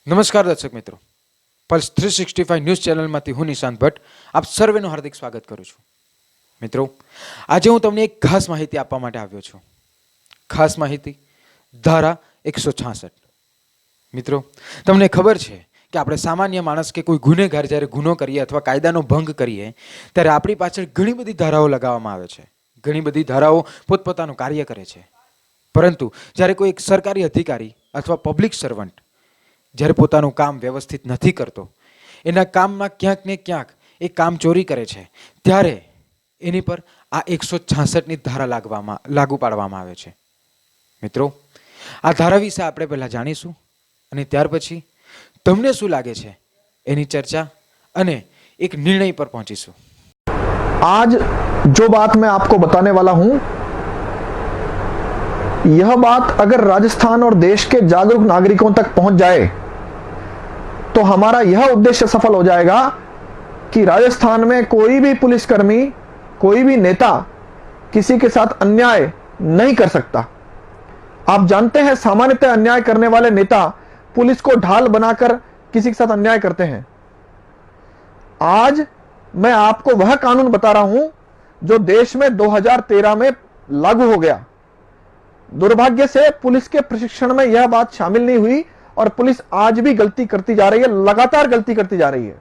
નમસ્કાર દર્શક મિત્રો, પલ્સ 365 ન્યૂઝ ચેનલમાંથી હું નિશાંત ભટ્ટ આપ સર્વેનું હાર્દિક સ્વાગત કરું છું. મિત્રો, આજે હું તમને એક ખાસ માહિતી આપવા માટે આવ્યો છું. ખાસ માહિતી ધારા 166. મિત્રો, તમને ખબર છે કે આપણે સામાન્ય માણસ કે કોઈ ગુનેગાર જ્યારે ગુનો કરીએ અથવા કાયદાનો ભંગ કરીએ ત્યારે આપણી પાછળ ઘણી બધી ધારાઓ લગાવવામાં આવે છે. ઘણી બધી ધારાઓ પોતપોતાનું કાર્ય કરે છે. પરંતુ જ્યારે કોઈ એક સરકારી અધિકારી અથવા પબ્લિક સર્વન્ટ જ્યારે પોતાનું કામ વ્યવસ્થિત નથી કરતો, એના કામમાં ક્યાંક ને ક્યાંક એ કામ ચોરી કરે છે, ત્યારે એની પર આ 166ની ધારા લાગુ પાડવામાં આવે છે. મિત્રો, આ ધારા વિશે આપણે પહેલાં જાણીશું અને ત્યાર પછી તમને શું લાગે છે એની ચર્ચા અને એક નિર્ણય પર પહોંચીશું. आज जो बात मैं आपको बताने वाला हूं, यह बात अगर राजस्थान और देश के जागरूक नागरिकों तक पहुंच जाए तो हमारा यह उद्देश्य सफल हो जाएगा कि राजस्थान में कोई भी पुलिसकर्मी, कोई भी नेता किसी के साथ अन्याय नहीं कर सकता. आप जानते हैं, सामान्यतः अन्याय करने वाले नेता पुलिस को ढाल बनाकर किसी के साथ अन्याय करते हैं. आज मैं आपको वह कानून बता रहा हूं जो देश में 2013 में लागू हो गया. दुर्भाग्य से पुलिस के प्रशिक्षण में यह बात शामिल नहीं हुई और पुलिस आज भी गलती करती जा रही है, लगातार गलती करती जा रही है.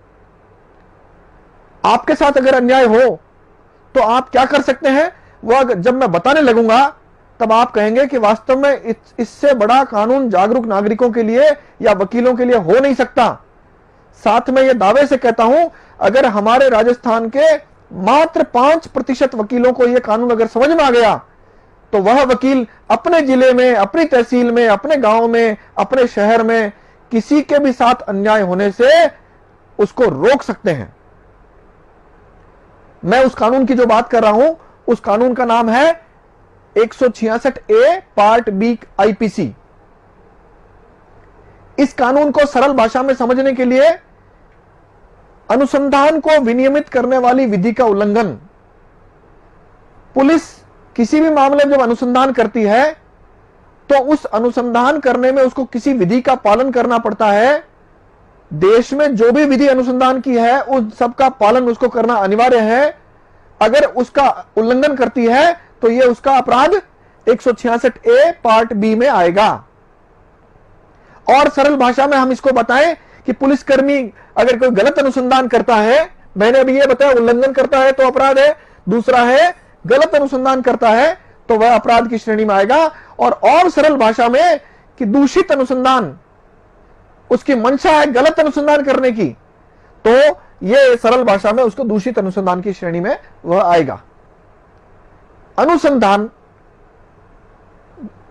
आपके साथ अगर अन्याय हो तो आप क्या कर सकते हैं, वह जब मैं बताने लगूंगा तब आप कहेंगे कि वास्तव में इससे बड़ा कानून जागरूक नागरिकों के लिए या वकीलों के लिए हो नहीं सकता. साथ में यह दावे से कहता हूं, अगर हमारे राजस्थान के मात्र 5% वकीलों को यह कानून अगर समझ में आ गया तो वह वकील अपने जिले में, अपनी तहसील में, अपने गांव में, अपने शहर में किसी के भी साथ अन्याय होने से उसको रोक सकते हैं. मैं उस कानून की जो बात कर रहा हूं, उस कानून का नाम है 166A पार्ट बी आईपीसी. इस कानून को सरल भाषा में समझने के लिए अनुसंधान को विनियमित करने वाली विधि का उल्लंघन. पुलिस किसी भी मामले में जब अनुसंधान करती है तो उस अनुसंधान करने में उसको किसी विधि का पालन करना पड़ता है. देश में जो भी विधि अनुसंधान की है उन सबका पालन उसको करना अनिवार्य है. अगर उसका उल्लंघन करती है तो यह उसका अपराध 166A पार्ट बी में आएगा. और सरल भाषा में हम इसको बताएं कि पुलिसकर्मी अगर कोई गलत अनुसंधान करता है, मैंने अभी यह बताया, उल्लंघन करता है तो अपराध है. दूसरा है गलत अनुसंधान करता है तो वह अपराध की श्रेणी में आएगा. और सरल भाषा में कि दूषित अनुसंधान, उसकी मंशा है गलत अनुसंधान करने की, तो यह सरल भाषा में उसको दूषित अनुसंधान की श्रेणी में वह आएगा. अनुसंधान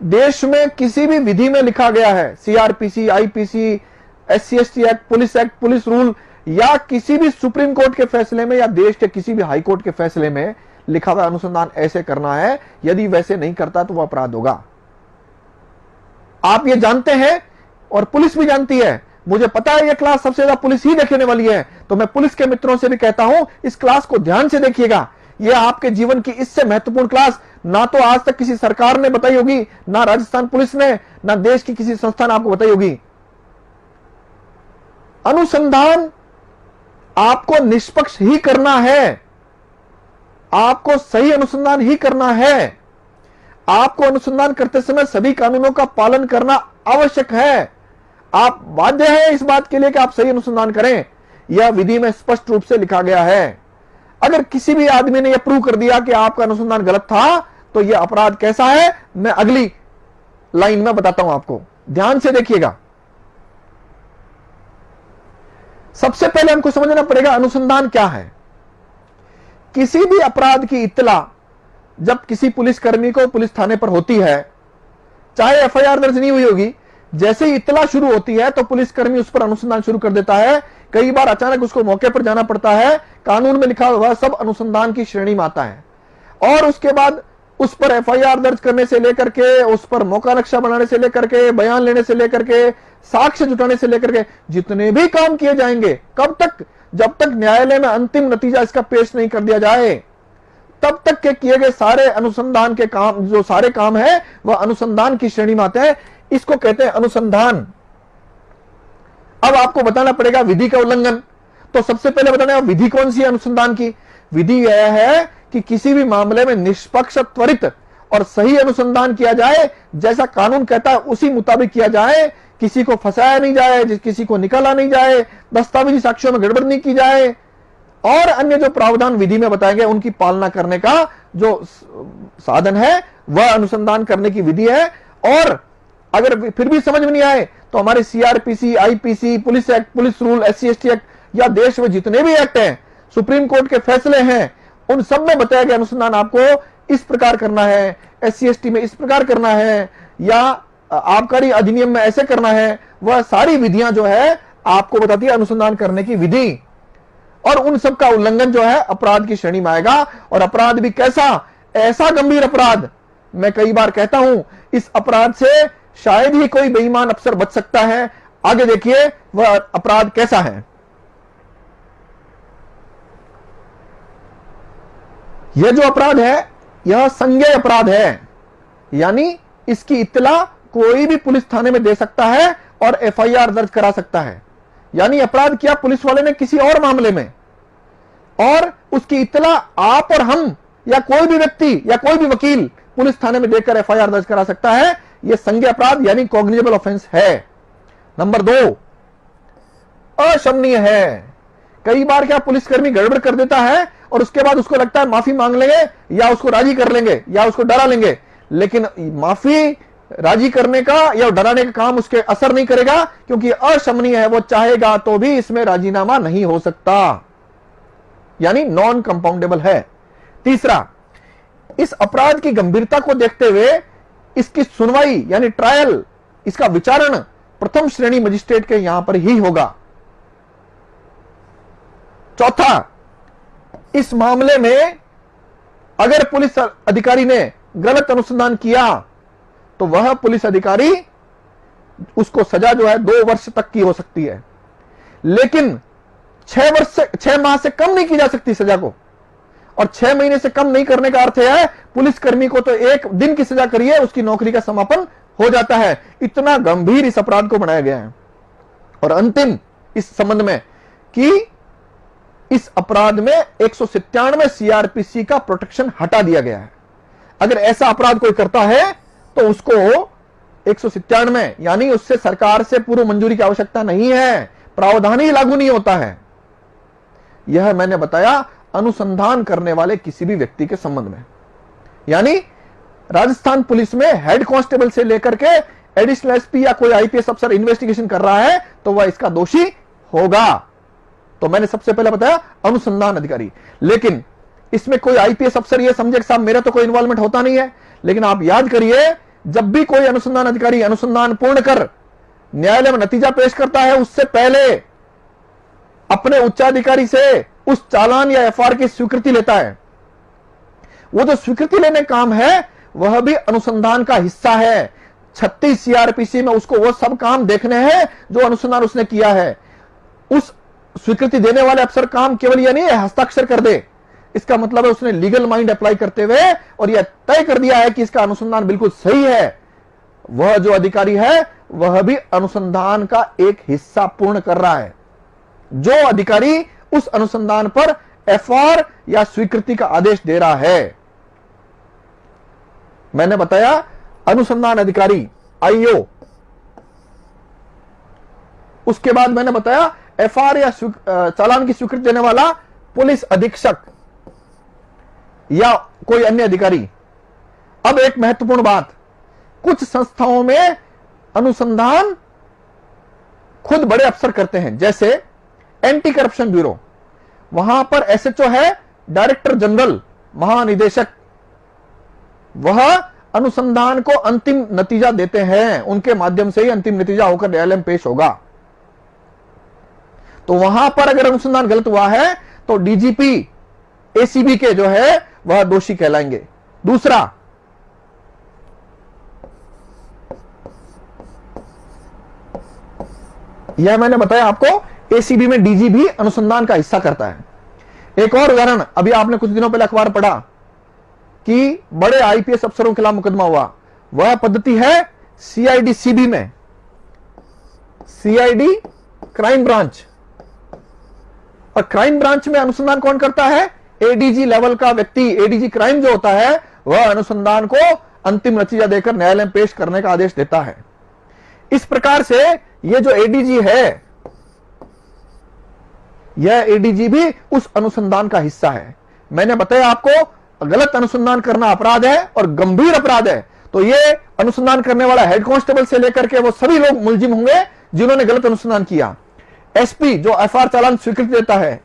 देश में किसी भी विधि में लिखा गया है, CrPC, IPC, SC/ST act, police rule, या किसी भी सुप्रीम कोर्ट के फैसले में या देश के किसी भी हाई कोर्ट के फैसले में लिखा हुआ अनुसंधान ऐसे करना है. यदि वैसे नहीं करता तो वह अपराध होगा. आप ये जानते हैं और पुलिस भी जानती है. मुझे पता है यह क्लास सबसे ज्यादा पुलिस ही देखने वाली है, तो मैं पुलिस के मित्रों से भी कहता हूं, इस क्लास को ध्यान से देखिएगा. यह आपके जीवन की इससे महत्वपूर्ण क्लास ना तो आज तक किसी सरकार ने बताई होगी, ना राजस्थान पुलिस ने, ना देश की किसी संस्था ने आपको बताई होगी. अनुसंधान आपको निष्पक्ष ही करना है, आपको सही अनुसंधान ही करना है. आपको अनुसंधान करते समय सभी कानूनों का पालन करना आवश्यक है. आप बाध्य हैं इस बात के लिए कि आप सही अनुसंधान करें. यह विधि में स्पष्ट रूप से लिखा गया है. अगर किसी भी आदमी ने यह प्रूव कर दिया कि आपका अनुसंधान गलत था तो यह अपराध कैसा है, मैं अगली लाइन में बताता हूं आपको. ध्यान से देखिएगा. सबसे पहले हमको समझना पड़ेगा अनुसंधान क्या है. किसी भी अपराध की इत्तला जब किसी पुलिसकर्मी को पुलिस थाने पर होती है, चाहे FIR दर्ज नहीं हुई होगी, जैसे ही इत्तला शुरू होती है तो पुलिसकर्मी उस पर अनुसंधान शुरू कर देता है. कई बार अचानक उसको मौके पर जाना पड़ता है. कानून में लिखा हुआ सब अनुसंधान की श्रेणी में आता है. और उसके बाद उस पर FIR दर्ज करने से लेकर के, उस पर मौका नक्शा बनाने से लेकर के, बयान लेने से लेकर के, साक्ष्य जुटाने से लेकर के जितने भी काम किए जाएंगे, कब तक, जब तक न्यायालय में अंतिम नतीजा इसका पेश नहीं कर दिया जाए, तब तक के किए गए सारे अनुसंधान के काम, जो सारे काम है वह अनुसंधान की श्रेणी में आते हैं. इसको कहते हैं अनुसंधान. अब आपको बताना पड़ेगा विधि का उल्लंघन। तो सबसे पहले बताना है विधि कौन सी है अनुसंधान की। विधि यह है कि किसी भी मामले में निष्पक्ष, त्वरित और सही अनुसंधान किया जाए, जैसा कानून कहता है उसी मुताबिक किया जाए, किसी को फंसाया नहीं जाए, किसी को निकाला नहीं जाए, दस्तावेजी साक्ष्यों में गड़बड़ नहीं की जाए, और अन्य जो प्रावधान विधि में बताए गए उनकी पालना करने का जो साधन है वह अनुसंधान करने की विधि है। और अगर फिर भी समझ में नहीं आए तो हमारे CrPC, IPC, police act, police rule, SC/ST act या देश में जितने भी एक्ट हैं, सुप्रीम कोर्ट के फैसले हैं, उन सब में बताया गया अनुसंधान आपको इस प्रकार करना है, SC/ST में इस प्रकार करना है, या आबकारी अधिनियम में ऐसे करना है। वह सारी विधियां जो है आपको बताती है अनुसंधान करने की विधि, और उन सब का उल्लंघन जो है अपराध की श्रेणी में आएगा। और अपराध भी कैसा, ऐसा गंभीर अपराध, मैं कई बार कहता हूं इस अपराध से शायद ही कोई बेईमान अफसर बच सकता है। आगे देखिए वह अपराध कैसा है। यह जो अपराध है यह संज्ञेय अपराध है, यानी इसकी इत्तला कोई भी पुलिस थाने में दे सकता है और FIR दर्ज करा सकता है। यानी अपराध किया पुलिस वाले ने किसी और मामले में, और उसकी इत्तला आप और हम या कोई भी व्यक्ति या कोई भी वकील पुलिस थाने में देकर FIR दर्ज करा सकता है। यह संज्ञेय अपराध यानी कॉग्निजेबल ऑफेंस है। नंबर 2, अशमनीय है। कई बार क्या पुलिसकर्मी गड़बड़ कर देता है और उसके बाद उसको लगता है माफी मांग लेंगे या उसको राजी कर लेंगे या उसको डरा लेंगे, लेकिन माफी राजी करने का या डराने का काम उसके असर नहीं करेगा, क्योंकि अशमनीय है। वो चाहेगा तो भी इसमें राजीनामा नहीं हो सकता, यानी नॉन कंपाउंडेबल है। तीसरा, इस अपराध की गंभीरता को देखते हुए इसकी सुनवाई यानी ट्रायल, इसका विचारण प्रथम श्रेणी मजिस्ट्रेट के यहां पर ही होगा। चौथा, इस मामले में अगर पुलिस अधिकारी ने गलत अनुसंधान किया तो वह पुलिस अधिकारी, उसको सजा जो है 2 वर्ष तक की हो सकती है, लेकिन 6 माह से कम नहीं की जा सकती सजा को। और 6 महीने से कम नहीं करने का अर्थ है पुलिसकर्मी को तो 1 दिन की सजा करिए उसकी नौकरी का समापन हो जाता है। इतना गंभीर इस अपराध को बनाया गया है। और अंतिम इस संबंध में कि इस अपराध में 197 CRPC का प्रोटेक्शन हटा दिया गया है। अगर ऐसा अपराध कोई करता है तो उसको 197 यानी उससे सरकार से पूर्व मंजूरी की आवश्यकता नहीं है, प्रावधान ही लागू नहीं होता है। यह मैंने बताया अनुसंधान करने वाले किसी भी व्यक्ति के संबंध में, यानी राजस्थान पुलिस में हेड कांस्टेबल से लेकर के एडिशनल SP या कोई IPS अफसर इन्वेस्टिगेशन कर रहा है तो वह इसका दोषी होगा। तो मैंने सबसे पहले बताया अनुसंधान अधिकारी, लेकिन इसमें कोई IPS अफसर यह समझे कि साहब मेरा तो कोई इन्वॉल्वमेंट होता नहीं है, लेकिन आप याद करिए जब भी कोई अनुसंधान अधिकारी अनुसंधान पूर्ण कर न्यायालय में नतीजा पेश करता है उससे पहले अपने उच्चाधिकारी से उस चालान या FR की स्वीकृति लेता है। वो जो स्वीकृति लेने काम है वह भी अनुसंधान का हिस्सा है। 36 CRPC में उसको वो सब काम देखने हैं जो अनुसंधान उसने किया है। उस स्वीकृति देने वाले अफसर काम केवल यह नहीं है हस्ताक्षर कर दे, इसका मतलब है उसने लीगल माइंड अप्लाई करते हुए और यह तय कर दिया है कि इसका अनुसंधान बिल्कुल सही है। वह जो अधिकारी है वह भी अनुसंधान का एक हिस्सा पूर्ण कर रहा है। जो अधिकारी उस अनुसंधान पर FR या स्वीकृति का आदेश दे रहा है, मैंने बताया अनुसंधान अधिकारी IO, उसके बाद मैंने बताया FR या चालान की स्वीकृति देने वाला पुलिस अधीक्षक या कोई अन्य अधिकारी। अब एक महत्वपूर्ण बात, कुछ संस्थाओं में अनुसंधान खुद बड़े अफसर करते हैं, जैसे एंटी करप्शन ब्यूरो, वहां पर SHO है डायरेक्टर जनरल, महानिदेशक, वह अनुसंधान को अंतिम नतीजा देते हैं, उनके माध्यम से ही अंतिम नतीजा होकर न्यायालय में पेश होगा। तो वहां पर अगर अनुसंधान गलत हुआ है तो DGP ACB के जो है वह दोषी कहलाएंगे। दूसरा, यह मैंने बताया आपको ACB में DG भी अनुसंधान का हिस्सा करता है। एक और उदाहरण, अभी आपने कुछ दिनों पहले अखबार पढ़ा कि बड़े IPS अफसरों के खिलाफ मुकदमा हुआ, वह पद्धति है CID CB में। CID क्राइम ब्रांच, और क्राइम ब्रांच में अनुसंधान कौन करता है? एडीजी लेवल का व्यक्ति। एडीजी क्राइम जो होता है वह अनुसंधान को अंतिम नतीजा देकर न्यायालय में पेश करने का आदेश देता है। इस प्रकार से यह जो एडीजी है, यह एडीजी भी उस अनुसंधान का हिस्सा है। मैंने बताया आपको गलत अनुसंधान करना अपराध है और गंभीर अपराध है, तो यह अनुसंधान करने वाला हेड कांस्टेबल से लेकर के वो सभी लोग मुलजिम होंगे जिन्होंने गलत अनुसंधान किया। एसपी जो एफआईआर चालान स्वीकृति देता है,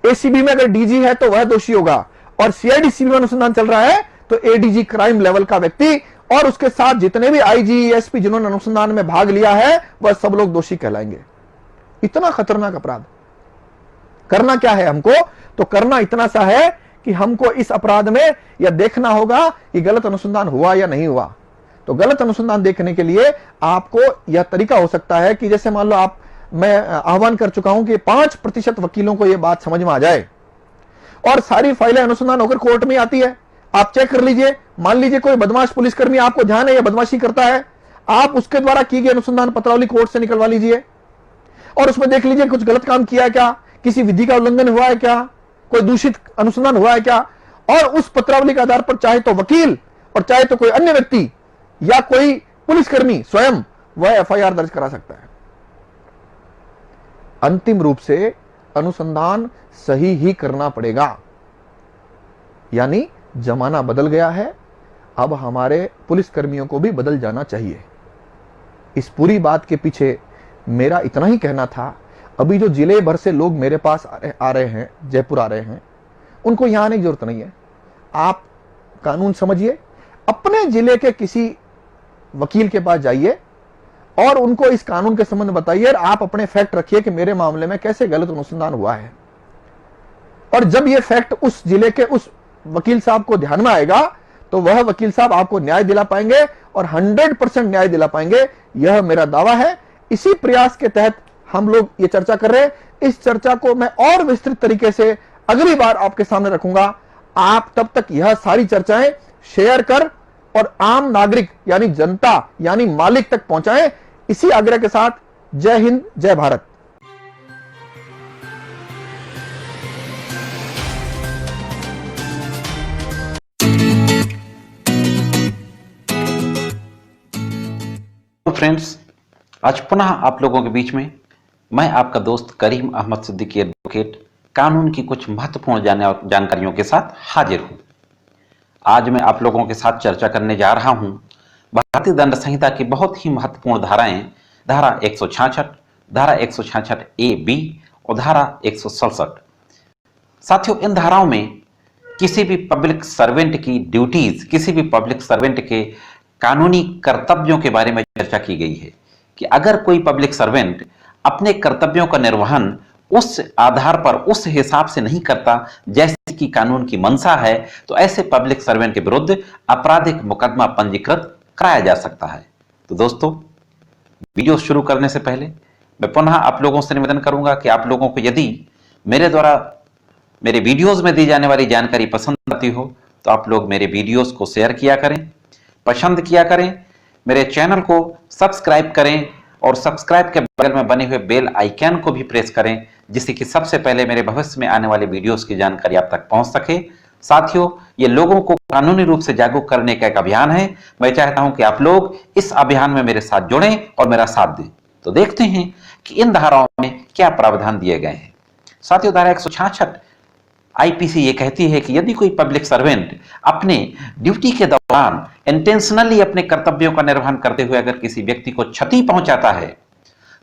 एसीबी में अगर डीजी है तो वह दोषी होगा, और सीआईडी सीबी में अनुसंधान चल रहा है तो एडीजी क्राइम लेवल का व्यक्ति और उसके साथ जितने भी आईजी एसपी जिन्होंने अनुसंधान में भाग लिया है वह सब लोग दोषी कहलाएंगे। इतना खतरनाक अपराध। करना क्या है हमको? तो करना इतना सा है कि हमको इस अपराध में यह देखना होगा कि गलत अनुसंधान हुआ या नहीं हुआ। तो गलत अनुसंधान देखने के लिए आपको यह तरीका हो सकता है कि जैसे मान लो मैं आह्वान कर चुका हूं कि 5% वकीलों को यह बात समझ में आ जाए और सारी फाइलें अनुसंधान होकर कोर्ट में आती है। आप चेक कर लीजिए, मान लीजिए कोई बदमाश पुलिसकर्मी आपको ध्यान है यह बदमाशी करता है, आप उसके द्वारा की गई अनुसंधान पत्रावली कोर्ट से निकलवा लीजिए और उसमें देख लीजिए कुछ गलत काम किया है क्या, किसी विधि का उल्लंघन हुआ है क्या, कोई दूषित अनुसंधान हुआ है क्या, और उस पत्रावली के आधार पर चाहे तो वकील और चाहे तो कोई अन्य व्यक्ति या कोई पुलिसकर्मी स्वयं वह एफआईआर दर्ज करा सकता है। अंतिम रूप से अनुसंधान सही ही करना पड़ेगा। यानी जमाना बदल गया है, अब हमारे पुलिसकर्मियों को भी बदल जाना चाहिए। इस पूरी बात के पीछे मेरा इतना ही कहना था। अभी जो जिले भर से लोग मेरे पास आ रहे हैं, जयपुर आ रहे हैं, उनको यहां आने की जरूरत नहीं है। आप कानून समझिए, अपने जिले के किसी वकील के पास जाइए और उनको इस कानून के संबंध में बताइए और आप अपने फैक्ट रखिए कि मेरे मामले में कैसे गलत अनुसंधान हुआ है। और जब यह फैक्ट उस जिले के उस वकील साहब को ध्यान में आएगा तो वह वकील साहब आपको न्याय दिला पाएंगे और 100% न्याय दिला पाएंगे, यह मेरा दावा है। इसी प्रयास के तहत हम लोग ये चर्चा कर रहे हैं। इस चर्चा को मैं और विस्तृत तरीके से अगली बार आपके सामने रखूंगा। आप तब तक यह सारी चर्चाएं शेयर कर और आम नागरिक यानी जनता यानी मालिक तक पहुंचाएं। इसी आग्रह के साथ जय हिंद, जय भारत। फ्रेंड्स, आज पुनः आप लोगों के बीच में मैं आपका दोस्त करीम अहमद सिद्दीकी एडवोकेट कानून की कुछ महत्वपूर्ण जानकारियों के साथ हाजिर हूं। आज मैं आप लोगों के साथ चर्चा करने जा रहा हूं भारतीय दंड संहिता की बहुत ही महत्वपूर्ण धाराएं, धारा 166, धारा 166 ए बी और धारा 167। साथियों, इन धाराओं में किसी भी पब्लिक सर्वेंट की ड्यूटीज, किसी भी पब्लिक सर्वेंट के कानूनी कर्तव्यों के बारे में चर्चा की गई है कि अगर कोई पब्लिक सर्वेंट अपने कर्तव्यों का निर्वहन उस आधार पर, उस हिसाब से नहीं करता जैसे कि कानून की मंशा है, तो ऐसे पब्लिक सर्वेंट के विरुद्ध आपराधिक मुकदमा पंजीकृत कराया जा सकता है। तो दोस्तों, वीडियो शुरू करने से पहले मैं पुनः आप लोगों से निवेदन करूंगा कि आप लोगों को यदि मेरे द्वारा मेरे वीडियोस में दी जाने वाली जानकारी पसंद आती हो तो आप लोग मेरे वीडियोस को शेयर किया करें, पसंद किया करें, मेरे चैनल को सब्सक्राइब करें और सब्सक्राइब के बगल में बने हुए बेल आइकन को भी प्रेस करें, जिससे कि सबसे पहले मेरे भविष्य में आने वाले वीडियोस की जानकारी आप तक पहुंच सके। साथियों, ये लोगों को कानूनी रूप से जागरूक करने का एक अभियान है। मैं चाहता हूं कि आप लोग इस अभियान में मेरे साथ जुड़ें और मेरा साथ दें। तो देखते हैं कि इन धाराओं में क्या प्रावधान दिए गए हैं। साथियों, धारा 166 आईपीसी ये कहती है कि यदि कोई पब्लिक सर्वेंट अपने ड्यूटी के दौरान इंटेंशनली अपने कर्तव्यों का निर्वहन करते हुए अगर किसी व्यक्ति को क्षति पहुंचाता है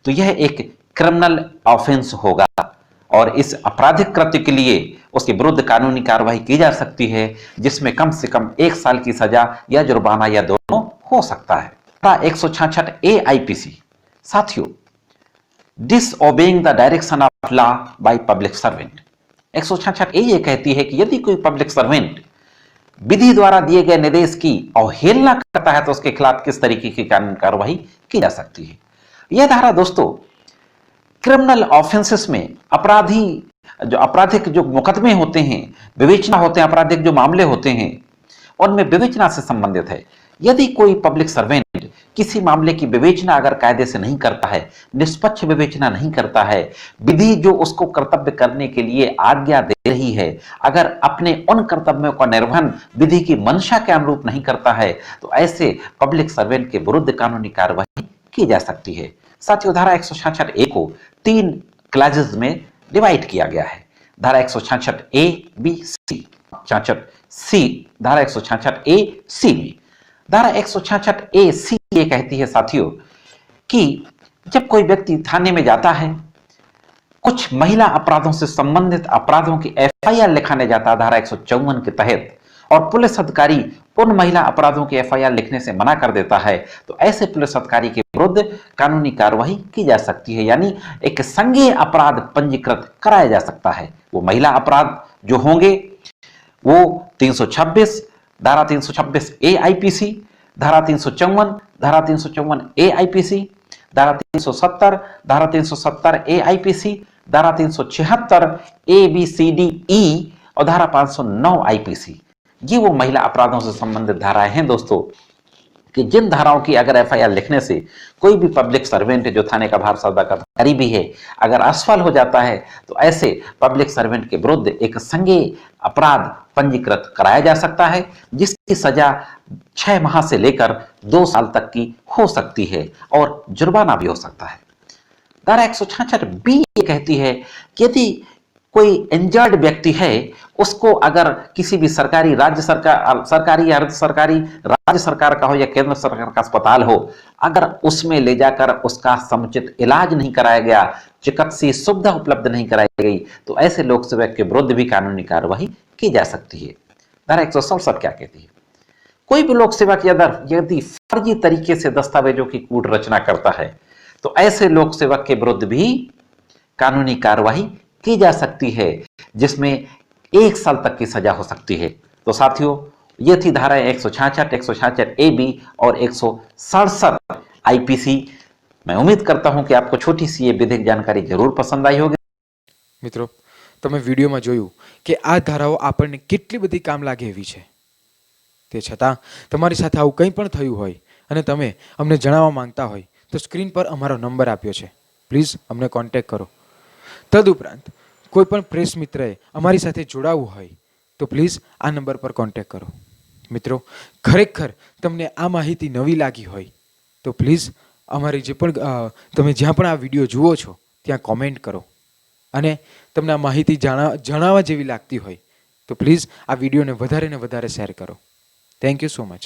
तो यह एक क्रिमिनल ऑफेंस होगा और इस आपराधिक कृत्य के लिए उसके विरुद्ध कानूनी कार्रवाई की जा सकती है, जिसमें कम से कम 1 साल की सजा या जुर्माना या दोनों हो सकता है। 166 ए आईपीसी, साथियों, disobeying the direction of law by public servant. 166 ए ये कहती है कि यदि कोई पब्लिक सर्वेंट विधि द्वारा दिए गए निर्देश की अवहेलना करता है तो उसके खिलाफ किस तरीके की कानूनी कार्रवाई की जा सकती है। यह धारा दोस्तों क्रिमिनल ऑफेंसेस में आपराधिक जो मुकदमे होते हैं, विवेचना होते हैं, आपराधिक जो मामले होते हैं, उनमें विवेचना से संबंधित है। यदि कोई पब्लिक सर्वेंट किसी मामले की विवेचना अगर कायदे से नहीं करता है, निष्पक्ष विवेचना नहीं करता है, विधि जो उसको कर्तव्य करने के लिए आज्ञा दे रही है, अगर अपने उन कर्तव्यों का निर्वहन विधि की मंशा के अनुरूप नहीं करता है, तो ऐसे पब्लिक सर्वेंट के विरुद्ध कानूनी कार्रवाई की जा सकती है। साथियों, धारा 166 ए को 3 क्लासेस में डिवाइड किया गया है। धारा 166 ए बी सी, 66 सी, धारा 166 ए सी में धारा 166 ए सी ये कहती है साथियों कि जब कोई व्यक्ति थाने में जाता है, कुछ महिला अपराधों से संबंधित अपराधों की एफआईआर लिखाने जाता है धारा 154 के तहत, और पुलिस अधिकारी उन महिला अपराधों की एफआईआर लिखने से मना कर देता है, तो ऐसे पुलिस अधिकारी के विरुद्ध कानूनी कार्रवाई की जा सकती है, यानी एक संज्ञेय अपराध पंजीकृत कराया जा सकता है। वो महिला अपराध जो होंगे वो 326 धारा 326 ए आईपीसी, धारा 354 धारा 354 ए आईपीसी, धारा 370 धारा 370 ए आईपीसी, धारा 376 A B C D E और धारा 509 आईपीसी। ये वो महिला अपराधों से संबंधित धाराएं हैं दोस्तों, कि जिन धाराओं की अगर एफआईआर लिखने से कोई भी पब्लिक सर्वेंट जो थाने का भार सौदा का अधिकारी भी है, अगर असफल हो जाता है, तो ऐसे पब्लिक सर्वेंट के विरुद्ध एक संज्ञेय अपराध पंजीकृत कराया जा सकता है, जिसकी सजा 6 माह से लेकर 2 साल तक की हो सकती है और जुर्माना भी हो सकता है। धारा 166 बी ये कहती है कि यदि कोई इंजर्ड व्यक्ति है, उसको अगर किसी भी सरकारी, राज्य सरकार, सरकारी या अर्ध सरकारी, राज्य सरकार का हो या केंद्र सरकार का अस्पताल हो, अगर उसमें ले जाकर उसका समुचित इलाज नहीं कराया गया, चिकित्सीय सुविधा उपलब्ध नहीं कराई गई, तो ऐसे लोक सेवक के विरुद्ध भी कानूनी कार्रवाई की जा सकती है। धारा 167 क्या कहती है? कोई भी लोक सेवक यदि फर्जी तरीके से दस्तावेजों की कूट रचना करता है, तो ऐसे लोक सेवक के विरुद्ध भी कानूनी कार्रवाई की जा सकती है, जिसमें 1 साल तक की सजा हो सकती है। तो साथियों, ये थी धाराएं 166, 166 ए बी और 167 आईपीसी। मैं उम्मीद करता हूं कि आपको छोटी सी ये विधिक जानकारी जरूर पसंद आई होगी। મિત્રો, તમે વિડીયોમાં જોયું કે આ ધારાઓ આપણને કેટલી બધી કામ લાગે એવી છે। તે છતાં તમારી સાથે આવું કંઈ પણ થયું હોય અને તમે અમને જણાવવા માંગતા હોય તો સ્ક્રીન પર અમારો નંબર આપ્યો છે, પ્લીઝ અમને કોન્ટેક્ટ કરો। તદુપરાંત કોઈ પણ પ્રેસ મિત્રએ અમારી સાથે જોડાવવું હોય તો પ્લીઝ આ નંબર પર કોન્ટેક્ટ કરો। મિત્રો, ખરેખર તમને આ માહિતી નવી લાગી હોય તો પ્લીઝ અમારી જે પણ તમે જ્યાં પણ આ વિડીયો જુઓ છો ત્યાં કોમેન્ટ કરો, અને તમને આ માહિતી જણાવવા જેવી લાગતી હોય તો પ્લીઝ આ વિડીયોને વધારે ને વધારે શેર કરો। Thank you so much.